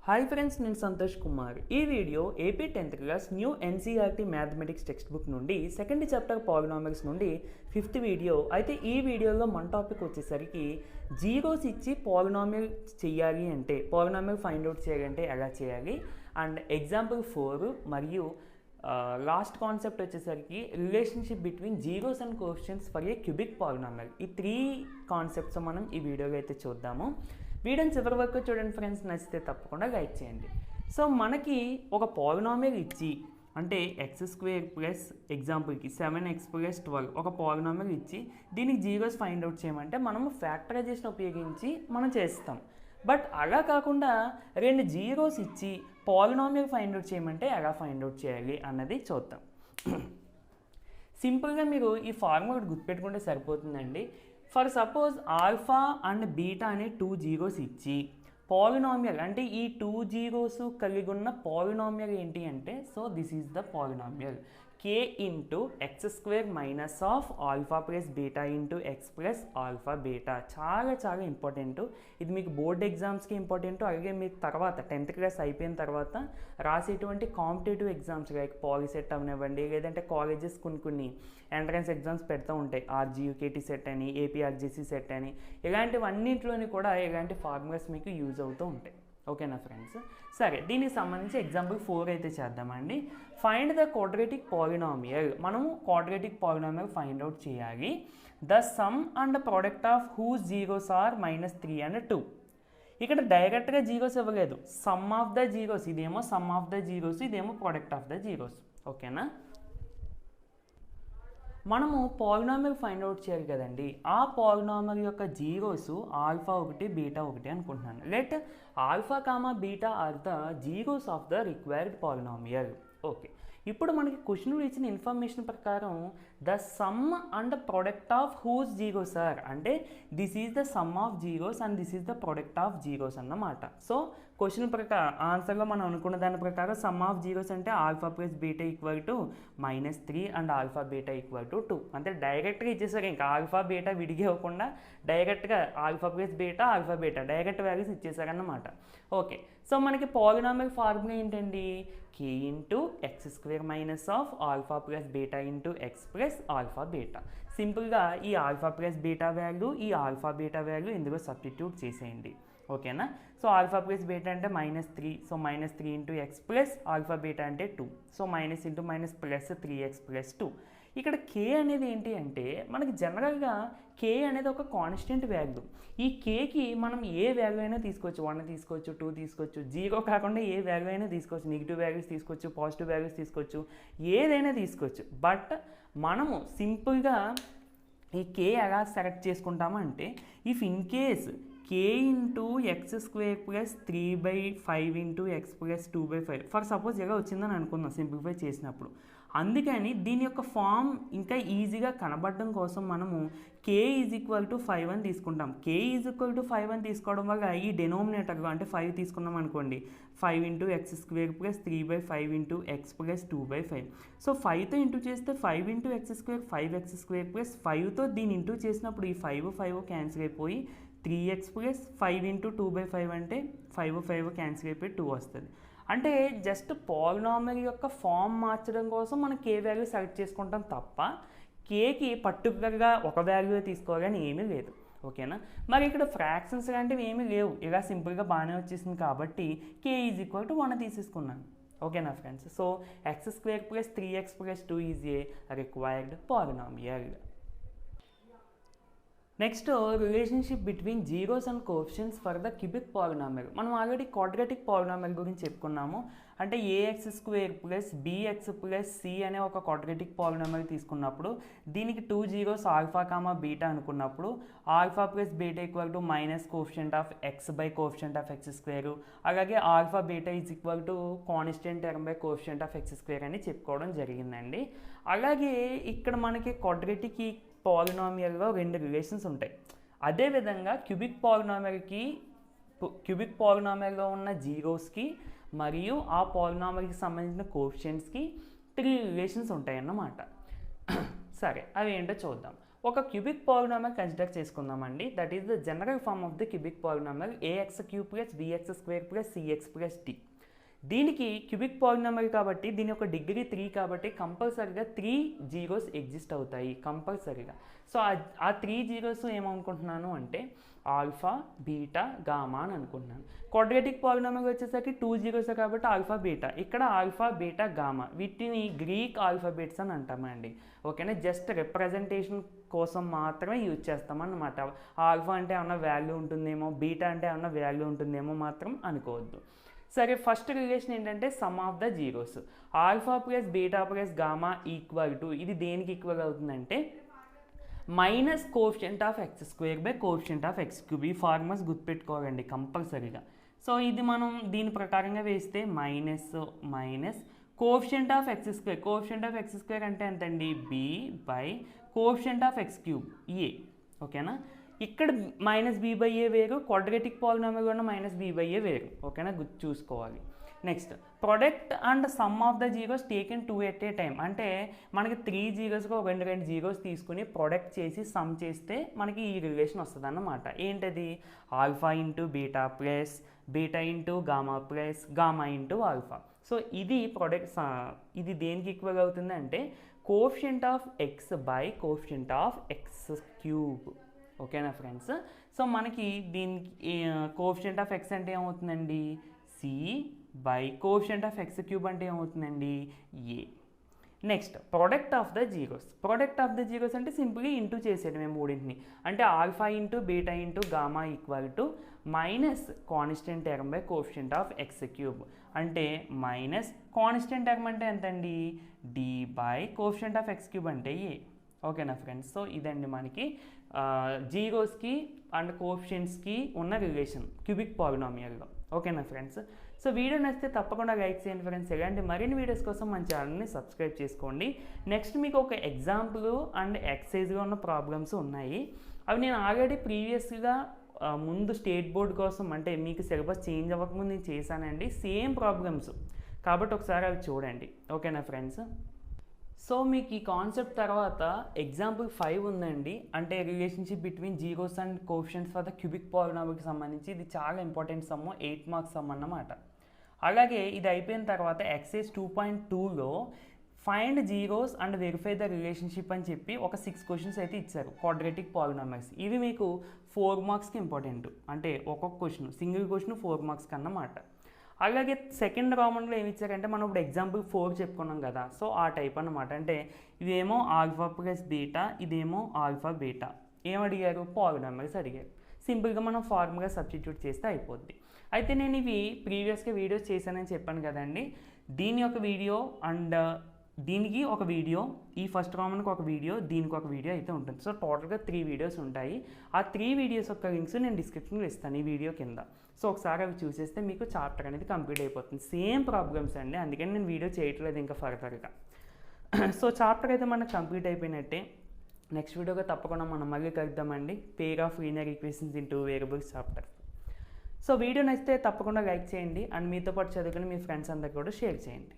Hi friends, నేను సంతోష్ కుమార్. ఈ video AP 10th class new NCERT mathematics text book నుండి second chapter polynomials నుండి 5th video. అయితే ఈ వీడియోలో మన టాపిక్ వచ్చేసరికి జీరోస్ ఇచ్చి పాలినామిల్ చేయాలి అంటే, పాలినామిల్ ఫైండ్ అవుట్ చేయాలంటే ఎలా చేయాలి, అండ్ ఎగ్జాంపుల్ 4 మరియు లాస్ట్ కాన్సెప్ట్ వచ్చేసరికి relationship between zeros and coefficients for a cubic polynomial. ఈ 3 కాన్సెప్ట్స్ మనం ఈ వీడియోలో అయితే చూద్దాము. వీడియోని చివరి వరకు చూడండి ఫ్రెండ్స్, నచ్చితే తప్పకుండా లైక్ చేయండి. సో మనకి ఒక పాలినామిల్ ఇచ్చి, అంటే x² ప్లస్ ఎగ్జాంపుల్కి 7x + 12 ఒక పాలినామిల్ ఇచ్చి దీనికి జీరోస్ ఫైండ్ అవుట్ చేయమంటే మనము ఫ్యాక్టరైజేషన్ ఉపయోగించి మనం చేస్తాం. బట్ అలా కాకుండా 2 జీరోస్ ఇచ్చి పాలినామిల్ ఫైండ్ అవుట్ చేయమంటే ఎలా ఫైండ్ అవుట్ చేయాలి అన్నది చూద్దాం. సింపుల్గా మీరు ఈ ఫార్ములా గుర్తుపెట్టుకుంటే సరిపోతుందండి. For suppose alpha and beta అనే 2 జీరోస్ ఇచ్చి పాలినామియల్, అంటే ఈ 2 జీరోస్ కలిగి ఉన్న పాలినామియల్ ఏంటి అంటే, so this is the polynomial k into x² minus of alpha plus beta into x plus alpha beta. చాలా చాలా ఇంపార్టెంట్. ఇది మీకు బోర్డ్ ఎగ్జామ్స్కి ఇంపార్టెంట్, అలాగే మీకు తర్వాత 10th క్లాస్ అయిపోయిన తర్వాత రాసేటువంటి కాంపిటేటివ్ ఎగ్జామ్స్ లైక్ పాలిసెట్ అవనివ్వండి, లేదంటే కాలేజెస్ కొన్ని ఎంట్రన్స్ ఎగ్జామ్స్ పెడతా ఉంటాయి, RGUKT సెట్ అని, APRGC సెట్ అని, ఇలాంటివన్నింటిలోని కూడా ఇలాంటి ఫార్ములాస్ మీకు యూజ్ అవుతూ ఉంటాయి. ఓకేనా ఫ్రెండ్స్? సరే, దీనికి సంబంధించి ఎగ్జాంపుల్ 4 అయితే చేద్దామండి. Find the quadratic polynomial. మనము క్వాడ్రాటిక్ పాలినామియల్ ఫైండ్ అవుట్ చేయాలి. The sum and product of whose zeros are -3 and 2. ఇక్కడ డైరెక్ట్గా జీరోస్ ఇవ్వలేదు, సమ్ ఆఫ్ ద జీరోస్. ఇదేమో సమ్ ఆఫ్ ద జీరోస్, ఇదేమో ప్రోడక్ట్ ఆఫ్ ద జీరోస్. ఓకేనా? మనము పాలినామిల్ ఫైండ్ అవుట్ చేయాలి కదండి. ఆ పాలినామిల్ యొక్క జీరోస్ ఆల్ఫా 1 బీటా 1 అనుకుంటున్నాను. Let alpha comma beta are the zeros of the required polynomial. Okay, ఇప్పుడు మనకి క్వశ్చన్లో ఇచ్చిన ఇన్ఫర్మేషన్ ప్రకారం the sum and product of whose zeros are, అంటే this is the sum of zeros and this is the product of zeros అన్నమాట. So question ప్రకారం ఆన్సర్లో మనం అనుకున్న దాని ప్రకారం సమ్ ఆఫ్ జీరోస్ అంటే alpha plus beta equal to -3 and alpha beta equal to 2. అంటే డైరెక్ట్గా ఇచ్చేసారు, ఇంకా ఆల్ఫా బీటా విడిగా ఇవ్వకుండా డైరెక్ట్గా alpha plus beta alpha beta direct values ఇచ్చేసారన్నమాట. ఓకే, సో మనకి పాలినామిల్ ఫార్ములా ఏంటండి? k into x² minus of alpha plus beta into x plus alpha beta. సింపుల్గా ఈ ఆల్ఫా ప్లస్ బీటా వాల్యూ, ఈ ఆల్ఫా బీటా వాల్యూ ఇందులో substitute చేసేయండి. ఓకేనా? So alpha plus beta అంటే -3, so -3 into x plus alpha beta అంటే 2, so minus into minus plus 3x plus 2. ఇక్కడ k అనేది ఏంటి అంటే, మనకి జనరల్గా k అనేది ఒక కాన్స్టెంట్ వాల్యూ. ఈ kకి మనం ఏ వాల్యూ అయినా తీసుకోవచ్చు, 1 తీసుకోవచ్చు, 2 తీసుకోవచ్చు, 0 కాకుండా ఏ వాల్యూ అయినా తీసుకోవచ్చు, నెగిటివ్ వాల్యూస్ తీసుకోవచ్చు, పాజిటివ్ వాల్యూస్ తీసుకోవచ్చు, ఏదైనా తీసుకోవచ్చు. బట్ మనము సింపుల్గా ఈ k ఎలా సెలెక్ట్ చేసుకుంటామంటే, if in case k into x² plus 3/5 into x plus 2/5 for suppose ఎలా వచ్చిందని అనుకుందాం సింప్లిఫై చేసినప్పుడు. అందుకని దీని యొక్క ఫామ్ ఇంకా ఈజీగా కనబడడం కోసం మనము k = 5 అని తీసుకుంటాం. k = 5 అని తీసుకోవడం వల్ల ఈ డెనోమినేటర్లో అంటే 5 తీసుకున్నాం అనుకోండి, 5 into x² plus 3/5 into x plus 2/5. So 5తో ఇంటూ చేస్తే 5 ఇంటూ x² 5x² ప్లస్ 5తో దీన్ని ఇంటూ చేసినప్పుడు ఈ 5 క్యాన్సిల్ అయిపోయి 3x ప్లస్ 5 ఇంటూ 2/5 అంటే 5 క్యాన్సిల్ అయిపోయి 2 వస్తుంది. అంటే జస్ట్ పాలినామిల్ యొక్క ఫామ్ మార్చడం కోసం మనం k వాల్యూ సెలెక్ట్ చేసుకుంటాం తప్ప kకి పర్టికులర్గా ఒక వాల్యూ తీసుకోవాలని ఏమీ లేదు. ఓకేనా? మరి ఇక్కడ ఫ్రాక్షన్స్ లాంటివి ఏమీ లేవు, ఇలా సింపుల్గా బాగానే వచ్చేసింది కాబట్టి k = 1 తీసేసుకున్నాను. ఓకేనా friends? So x² plus 3x plus 2 is a required polynomial. Next, relationship between zeros and coefficients for the cubic polynomial. మనం ఆల్రెడీ క్వాడ్రాటిక్ పాలినామిల్ గురించి చెప్పుకున్నాము. అంటే ax² plus bx plus c అనే ఒక క్వాడ్రాటిక్ పాలినామిల్ తీసుకున్నప్పుడు దీనికి 2 జీరోస్ ఆల్ఫా కామా బీటా అనుకున్నప్పుడు alpha plus beta equal to minus coefficient of x by coefficient of x², అలాగే alpha beta is equal to constant term by coefficient of x² అని చెప్పుకోవడం జరిగిందండి. అలాగే ఇక్కడ మనకి క్వాడ్రాటిక్ పాలినామియల్లో 2 రిలేషన్స్ ఉంటాయి. అదేవిధంగా క్యూబిక్ పాలినామియల్లో ఉన్న జీరోస్కి మరియు ఆ పాలినామియల్కి సంబంధించిన కోఎఫిషియంట్స్కి 3 రిలేషన్స్ ఉంటాయి అన్నమాట. సరే, అవి ఏంటో చూద్దాం. ఒక క్యూబిక్ పాలినామిల్ కన్సిడర్ చేసుకుందామండి. That is the general form of the cubic polynomial ax³ + bx² + cx + d. దీనికి క్యూబిక్ పాలినామిల్ కాబట్టి దీని యొక్క డిగ్రీ 3 కాబట్టి కంపల్సరీగా 3 జీరోస్ ఎగ్జిస్ట్ అవుతాయి కంపల్సరీగా. సో ఆ 3 జీరోస్ ఏమనుకుంటున్నాను అంటే ఆల్ఫా, బీటా, గామా అని అనుకుంటున్నాను. క్వాడ్రాటిక్ పాలినామిల్ వచ్చేసరికి 2 జీరోస్ కాబట్టి ఆల్ఫా, బీటా. ఇక్కడ ఆల్ఫా, బీటా, గామా వీటిని గ్రీక్ ఆల్ఫాబెట్స్ అని అంటామండి. ఓకేనా, జస్ట్ రిప్రజెంటేషన్ కోసం మాత్రమే యూజ్ చేస్తామన్నమాట. ఆల్ఫా అంటే ఏమన్నా వాల్యూ ఉంటుందేమో, బీటా అంటే ఏమన్నా వాల్యూ ఉంటుందేమో మాత్రం అనుకోవద్దు. సరే, ఫస్ట్ రిలేషన్ ఏంటంటే some of the zeros. Alpha plus beta plus gamma equal to, ఇది దేనికి ఈక్వల్ అవుతుందంటే minus coefficient of x² by coefficient of x³. ఈ ఫార్ములాస్ గుర్తుపెట్టుకోవాలండి కంపల్సరీగా. సో ఇది మనం దీని ప్రకారంగా వేస్తే minus coefficient of x². Coefficient of x² అంటే ఎంతండి b by coefficient of x³ a. ఓకేనా, ఇక్కడ -b/a వేరు, క్వాడ్రాటిక్ పాలినామిల్ ఉన్న -b/a వేరు. ఓకేనా, చూసుకోవాలి. Next, product and some of the zeros taken 2 at a time. అంటే మనకి 3 జీరోస్గా రెండు జీరోస్ తీసుకుని ప్రొడక్ట్ చేసి సమ్ చేస్తే మనకి ఈ రిలేషన్ వస్తుంది అన్నమాట. ఏంటది? Alpha into beta plus beta into gamma plus gamma into alpha. So ఇది ప్రొడక్ట్, ఇది దేనికి ఈక్వల్ అవుతుంది అంటే coefficient of x by coefficient of x³. ఓకేనా ఫ్రెండ్స్? సో మనకి దీనికి కోఎఫిషియంట్ ఆఫ్ x అంటే ఏమవుతుందండి c by coefficient of x³ అంటే ఏమవుతుందండి a. Next, product of the zeros. Product of the zeros అంటే సింపుల్గా ఇంటూ చేసేయడం మేము మూడింటిని. అంటే alpha into beta into gamma equal to minus constant term by coefficient of x³ అంటే మైనస్ కాన్స్టెంట్ టర్మ్ అంటే ఎంతండి d by coefficient of x³ అంటే a. ఓకేనా ఫ్రెండ్స్? సో ఇదండి మనకి జీరోస్కి అండ్ కోఎఫిషియంట్స్కి ఉన్న రిలేషన్ క్యూబిక్ పాలినామియల్లో. ఓకేనా ఫ్రెండ్స్? సో వీడియో నచ్చితే తప్పకుండా లైక్ చేయండి ఫ్రెండ్స్. ఇలాంటి మరిన్ని వీడియోస్ కోసం మన ఛానల్ని సబ్స్క్రైబ్ చేసుకోండి. నెక్స్ట్ మీకు ఒక ఎగ్జాంపుల్ అండ్ ఎక్సైజ్గా ఉన్న ప్రాబ్లమ్స్ ఉన్నాయి. అవి నేను ఆల్రెడీ ప్రీవియస్గా ముందు స్టేట్ బోర్డ్ కోసం, అంటే మీకు సిలబస్ చేంజ్ అవ్వకముందు నేను చేశానండి సేమ్ ప్రాబ్లమ్స్. కాబట్టి ఒకసారి అవి చూడండి. ఓకేనా ఫ్రెండ్స్? సో మీకు ఈ కాన్సెప్ట్ తర్వాత ఎగ్జాంపుల్ 5 ఉందండి. అంటే relationship between zeros and coefficients for the cubic పాలినామిల్కి సంబంధించి ఇది చాలా ఇంపార్టెంట్ సమ్, 8 మార్క్స్ సమ్ అన్నమాట. అలాగే ఇది అయిపోయిన తర్వాత ఎక్సైజ్ 2.2లో find zeros and verify the relationship అని చెప్పి ఒక 6 క్వశ్చన్స్ అయితే ఇచ్చారు క్వాడ్రాటిక్ పాలినామిల్స్. ఇవి మీకు 4 మార్క్స్కి ఇంపార్టెంట్. అంటే ఒక్కొక్క క్వశ్చన్, సింగిల్ క్వశ్చన్ 4 మార్క్స్కి అన్నమాట. అలాగే సెకండ్ రౌండ్లో ఏమి ఇచ్చారంటే మనం ఇప్పుడు ఎగ్జాంపుల్ 4 చెప్పుకున్నాం కదా, సో ఆ టైప్ అన్నమాట. అంటే ఇదేమో ఆల్ఫా ప్లస్ బీటా, ఇదేమో ఆల్ఫా బీటా. ఏమడిగారు? పాలినామిల్స్ అడిగారు. సింపుల్గా మనం ఫార్ములా సబ్స్టిట్యూట్ చేస్తే అయిపోద్ది. అయితే నేను ఇవి ప్రీవియస్గా వీడియోస్ చేశానని చెప్పాను కదండి. దీని యొక్క వీడియో అండ్ దీనికి ఒక వీడియో, ఈ ఫస్ట్ రౌండ్కి ఒక వీడియో, దీనికి ఒక వీడియో అయితే ఉంటుంది. సో టోటల్గా 3 వీడియోస్ ఉంటాయి. ఆ 3 వీడియోస్ యొక్క లింక్స్ నేను డిస్క్రిప్షన్లో ఇస్తాను ఈ వీడియో కింద. సో ఒకసారి అవి చూసేస్తే మీకు చాప్టర్ అనేది కంప్లీట్ అయిపోతుంది. సేమ్ ప్రాబ్లమ్స్ అండి, అందుకని నేను వీడియో చేయట్లేదు ఇంకా ఫర్దర్గా. సో చాప్టర్ అయితే మనకు కంప్లీట్ అయిపోయినట్టే. నెక్స్ట్ వీడియోగా తప్పకుండా మనం మళ్ళీ కలుద్దామండి. Pair of linear equations in 2 variables chapter. So video నచ్చితే తప్పకుండా లైక్ చేయండి అండ్ మీతో పాటు చదువుకుని మీ ఫ్రెండ్స్ అందరికీ కూడా షేర్ చేయండి.